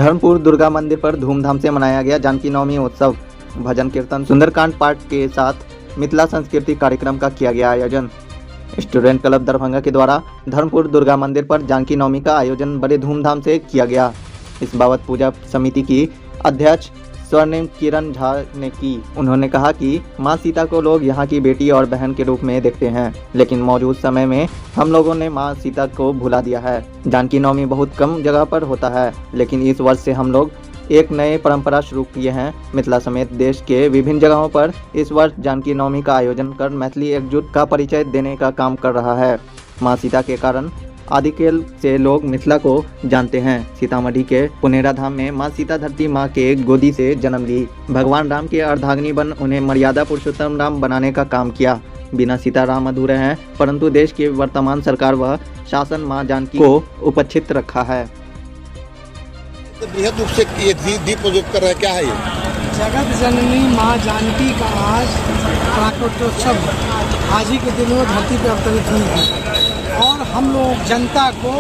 धर्मपुर दुर्गा मंदिर पर धूमधाम से मनाया गया जानकी नवमी उत्सव। भजन कीर्तन सुंदरकांड पाठ के साथ मिथिला संस्कृति कार्यक्रम का किया गया आयोजन। स्टूडेंट क्लब दरभंगा के द्वारा धर्मपुर दुर्गा मंदिर पर जानकी नवमी का आयोजन बड़े धूमधाम से किया गया। इस बाबत पूजा समिति की अध्यक्ष स्वर्णिम किरण झा ने की। उन्होंने कहा कि मां सीता को लोग यहां की बेटी और बहन के रूप में देखते हैं, लेकिन मौजूद समय में हम लोगों ने मां सीता को भुला दिया है। जानकी नवमी बहुत कम जगह पर होता है, लेकिन इस वर्ष से हम लोग एक नए परंपरा शुरू किए हैं। मिथिला समेत देश के विभिन्न जगहों पर इस वर्ष जानकी नवमी का आयोजन कर मैथिली एकजुट का परिचय देने का काम कर रहा है। मां सीता के कारण आदिकाल से लोग मिथिला को जानते हैं। सीतामढ़ी के पुनेरा धाम में मां सीता धरती मां के गोदी से जन्म ली। भगवान राम के अर्धांगिनी बन उन्हें मर्यादा पुरुषोत्तम राम बनाने का काम किया। बिना सीता राम अधूरे हैं, परंतु देश की वर्तमान सरकार व शासन मां जानकी को उपेक्षित रखा है। बृहद रूप से ये दीप प्रज्वलित कर रहे हैं, क्या है ये? जगत जननी माँ जानकी का आज प्राकट्योत्सव आज ही के दिन वो धरती पर अवतरित हुई है और हम लोग जनता को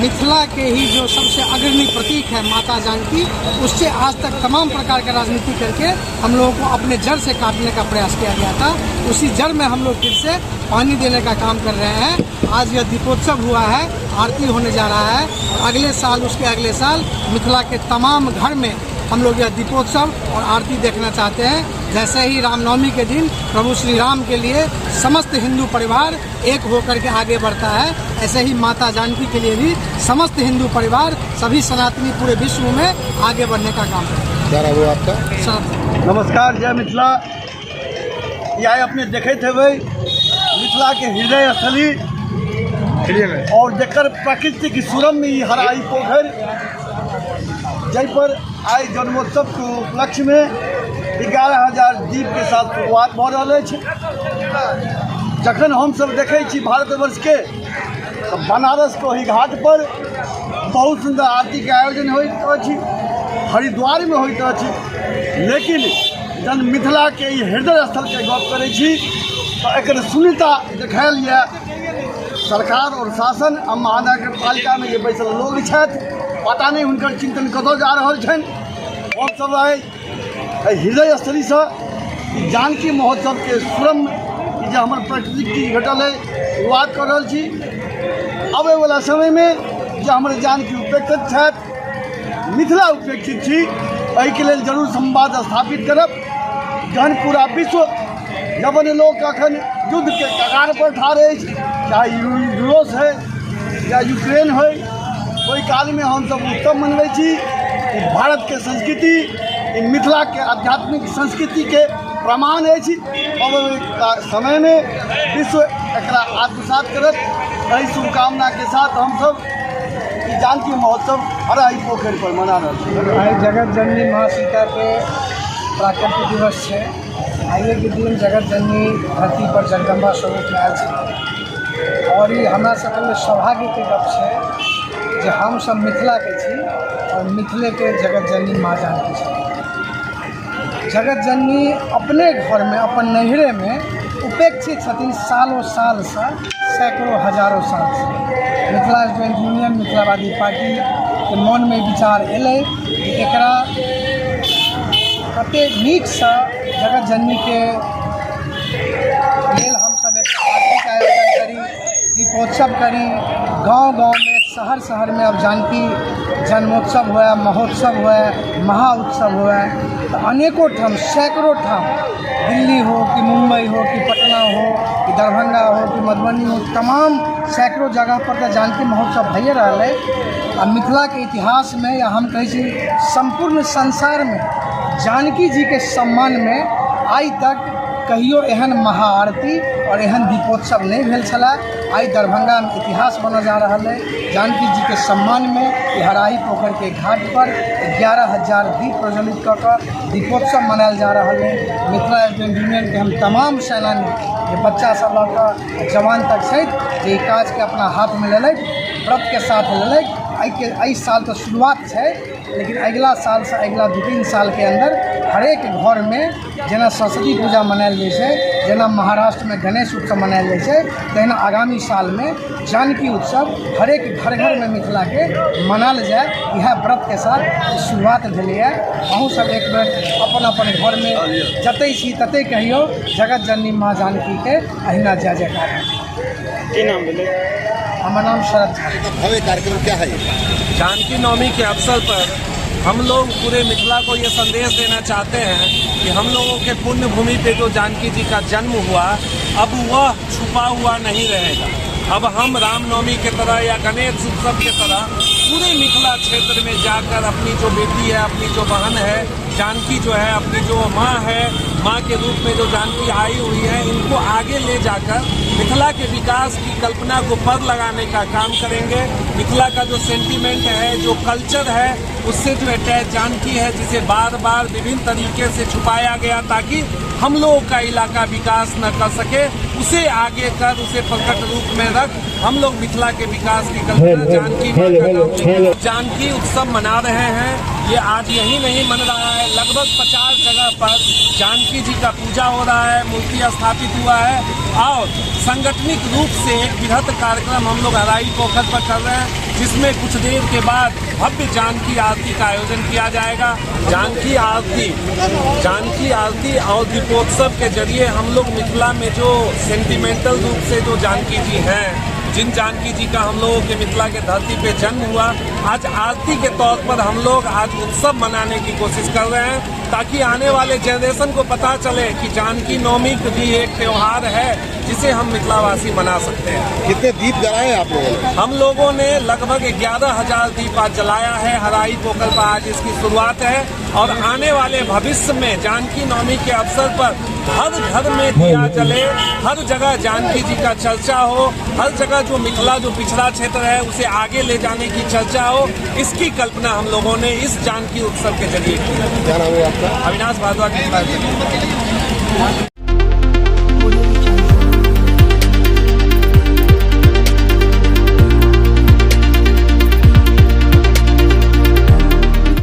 मिथिला के ही जो सबसे अग्रणी प्रतीक है माता जानकी, उससे आज तक तमाम प्रकार का राजनीति करके हम लोगों को अपने जड़ से काटने का प्रयास किया गया था। उसी जड़ में हम लोग फिर से पानी देने का काम कर रहे हैं। आज यह दीपोत्सव हुआ है, आरती होने जा रहा है। अगले साल उसके अगले साल मिथिला के तमाम घर में हम लोग यह दीपोत्सव और आरती देखना चाहते हैं। जैसे ही रामनवमी के दिन प्रभु श्री राम के लिए समस्त हिंदू परिवार एक होकर के आगे बढ़ता है, ऐसे ही माता जानकी के लिए भी समस्त हिंदू परिवार सभी सनातनी पूरे विश्व में आगे बढ़ने का काम करते हैं। वो आपका नमस्कार, जय मिथिला। यह अपने देखे थे भाई मिथिला के हृदय स्थली और जकर प्राकृतिक सुरम में हराई पोखर जय पर आई जन्मोत्सव के उपलक्ष्य में 11,000 दीप के साथ शुरुआत भ रहा है। जखन हम सब देखे भारतवर्ष के तो बनारस को ही घाट पर बहुत सुंदर आरती के आयोजन होइत, हरिद्वार में होइत अछि, लेकिन जन मिथिला के हृदय स्थल के गप करे तो एक शून्यता देखायल यऽ। सरकार और शासन आ महानगर पालिका में ये बैसल लोग छथि, पता नहीं उनकर चिंतन कतौ जा रहल छनि। हम सब हृदय स्थली से जानकी महोत्सव के सुरम जो हमारे प्राकृतिक चीज घटल है शुरुआत कर रहा छी। आबे वाला समय में जो हमारे जानकी उपेक्षित छथि, मिथिला उपेक्षित छी, एहि के लेल जरूर संवाद स्थापित करब। जहन पूरा विश्व जबन लोग अखन युद्ध के कगार पर ठाढ़ अछि, चाहे रूस है या यूक्रेन है, ओहि काल में हम सब उत्सव मनबै छी। भारत के संस्कृति मिथिला के आध्यात्मिक संस्कृति के प्रमाण है। समय में विश्व एकरा आत्मसात करत। यही शुभकामना के साथ हम सब जानकी महोत्सव हराई पोखर पर मना रहे हैं। जगत जननी माँ सीता के प्राकट्य दिवस है। आइए के दिन जगत जननी धरती पर जगदम्बा स्वरूप में आयल छथिन और ये हमरा सबके सौभाग्य के गप है जे हम सब मिथिला के छी और मिथिले के जगत जननी माँ जानकी छथिन। जगत जननी अपने घर में अपन नैहरे में उपेक्षित छथिन सालों साल से, सैकड़ों हजारों साल से। Mithila student union Mithilavadi party के मन में विचार एलै कि एकरा कते नीक से जगत जननी के लेल हम सब एक आरती का आयोजन करी, दीपोत्सव करी। गांव गांव में शहर शहर में अब जानकी जन्मोत्सव हुआ, महोत्सव हुआ, महा उत्सव हुआ। तो अनेकों ठाम, सैकड़ों ठाम, दिल्ली हो कि मुंबई हो कि पटना हो कि दरभंगा हो कि मधुबनी हो, तमाम सैकड़ों जगह पर तो जानकी महोत्सव भइए रहा है। आ मिथिला के इतिहास में या हम कहे छी संपूर्ण संसार में जानकी जी के सम्मान में आई तक कहियो एहन महाआरती और एहन दीपोत्सव नहीं भेल छला। आई दरभंगा में इतिहास बना जा रहा है। जानकी जी के सम्मान में हराई पोखर के घाट पर 11,000 दीप प्रज्वलित कर दीपोत्सव मनायल जा रहा है। मिथिला स्टूडेंट यूनियन के हम तमाम सेनानी जे बच्चा सब लऽ जवान तक छथि जे काज के अपना हाथ में लेलक, व्रत के साथ लेलक। एहि साल तो शुरुआत है, लेकिन अगला साल से अगला 2-3 साल के अंदर हरेक घर में जेना सरस्वती पूजा मनायल जाइ छै, जेना महाराष्ट्र में गणेश उत्सव मनायल जाइ छै, तहिना आगामी साल में जानकी उत्सव हरेक घर घर में मिथिला के मनायल जाए। यह व्रत के साथ शुरुआत भेलैए। अहूँ सब एक बेर अपन अपन घर में जतै छी ततै कहियो जगत जननी माँ जानकी के अहिना जय जयकार। की नाम बोले? हमारा नाम शरद झा। भव्य कार्यक्रम क्या है ये? जानकी नवमी के अवसर पर हम लोग पूरे मिथिला को ये संदेश देना चाहते हैं कि हम लोगों के पुण्य भूमि पे जो जानकी जी का जन्म हुआ, अब वह छुपा हुआ नहीं रहेगा। अब हम रामनवमी के तरह या गणेश उत्सव के तरह पूरे मिथिला क्षेत्र में जाकर अपनी जो बेटी है, अपनी जो बहन है जानकी, जो है अपनी जो माँ है, माँ के रूप में जो जानकी आई हुई है, इनको आगे ले जाकर मिथिला के विकास की कल्पना को पर लगाने का काम करेंगे। मिथिला का जो सेंटीमेंट है, जो कल्चर है, उससे जो अटैच जानकी है, जिसे बार बार विभिन्न तरीके से छुपाया गया ताकि हम लोगों का इलाका विकास न कर सके, उसे आगे कर, उसे प्रकट रूप में रख हम लोग मिथिला के विकास की कल्पना जानकी माँ का नाम लेकर जानकी उत्सव मना रहे हैं। ये आज यही नहीं मन रहा है, लगभग 50 जगह पर जानकी जी का पूजा हो रहा है, मूर्ति स्थापित हुआ है और संगठनिक रूप से एक बृहत कार्यक्रम हम लोग हराई पोखर पर कर रहे हैं, जिसमें कुछ देर के बाद भव्य जानकी आरती का आयोजन किया जाएगा। जानकी आरती और दीपोत्सव के जरिए हम लोग मिथिला में जो सेंटिमेंटल रूप से जो जानकी जी हैं, जिन जानकी जी का हम लोगों के मिथिला के धरती पे जन्म हुआ, आज आरती के तौर पर हम लोग आज उत्सव मनाने की कोशिश कर रहे हैं ताकि आने वाले जनरेशन को पता चले कि जानकी नवमी भी एक त्योहार है जिसे हम मिथिलावासी मना सकते हैं। कितने दीप जलाए आप लोगों ने? हम लोगों ने लगभग 11,000 दीप आज जलाया है। हराई पोखर पर आज इसकी शुरुआत है और आने वाले भविष्य में जानकी नवमी के अवसर पर हर घर में दिया जले, हर जगह जानकी जी का चर्चा हो, हर जगह जो मिथिला जो पिछड़ा क्षेत्र है उसे आगे ले जाने की चर्चा हो, इसकी कल्पना हम लोगों ने इस जानकी उत्सव के जरिए की। क्या नाम है आपका? अविनाश भारद्वाज।